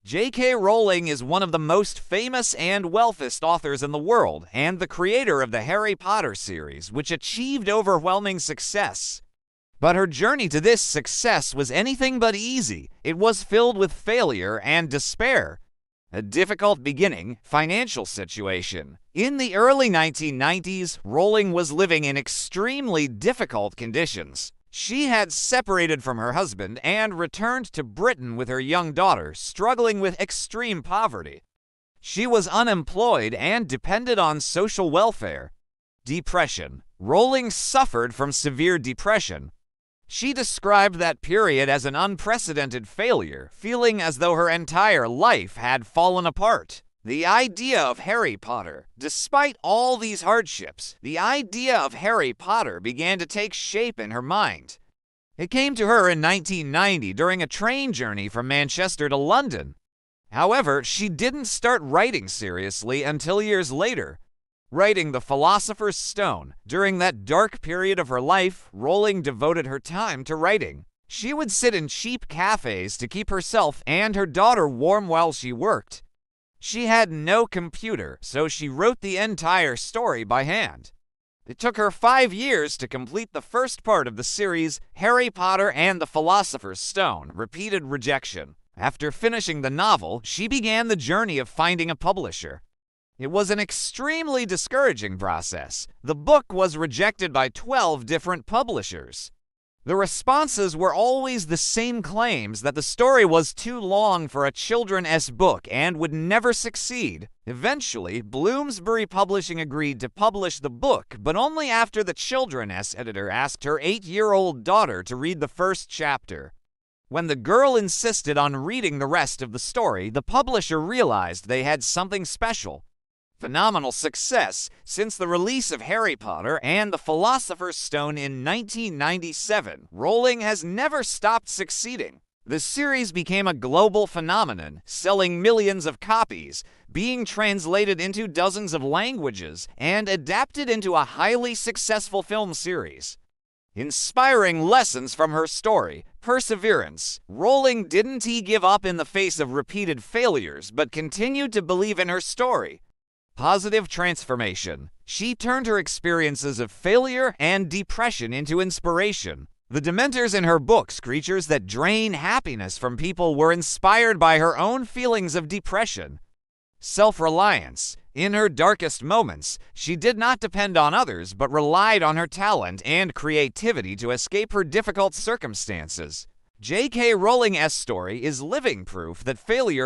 J.K. Rowling is one of the most famous and wealthiest authors in the world, and the creator of the Harry Potter series, which achieved overwhelming success. But her journey to this success was anything but easy. It was filled with failure and despair. A difficult beginning, financial situation. In the early 1990s, Rowling was living in extremely difficult conditions. She had separated from her husband and returned to Britain with her young daughter, struggling with extreme poverty. She was unemployed and depended on social welfare. Depression. Rowling suffered from severe depression. She described that period as an unprecedented failure, feeling as though her entire life had fallen apart. The idea of Harry Potter. Despite all these hardships, the idea of Harry Potter began to take shape in her mind. It came to her in 1990 during a train journey from Manchester to London. However, she didn't start writing seriously until years later. Writing The Philosopher's Stone. During that dark period of her life, Rowling devoted her time to writing. She would sit in cheap cafes to keep herself and her daughter warm while she worked. She had no computer, so she wrote the entire story by hand. It took her 5 years to complete the first part of the series, Harry Potter and the Philosopher's Stone: Repeated Rejection. After finishing the novel, she began the journey of finding a publisher. It was an extremely discouraging process. The book was rejected by 12 different publishers. The responses were always the same claims that the story was too long for a children's book and would never succeed. Eventually, Bloomsbury Publishing agreed to publish the book, but only after the children's editor asked her 8-year-old daughter to read the first chapter. When the girl insisted on reading the rest of the story, the publisher realized they had something special. Phenomenal success. Since the release of Harry Potter and the Philosopher's Stone in 1997, Rowling has never stopped succeeding. The series became a global phenomenon, selling millions of copies, being translated into dozens of languages, and adapted into a highly successful film series. Inspiring lessons from her story. Perseverance. Rowling didn't give up in the face of repeated failures, but continued to believe in her story. Positive transformation. She turned her experiences of failure and depression into inspiration. The Dementors in her books, creatures that drain happiness from people, were inspired by her own feelings of depression. Self-reliance. In her darkest moments, she did not depend on others, but relied on her talent and creativity to escape her difficult circumstances. J.K. Rowling's story is living proof that failure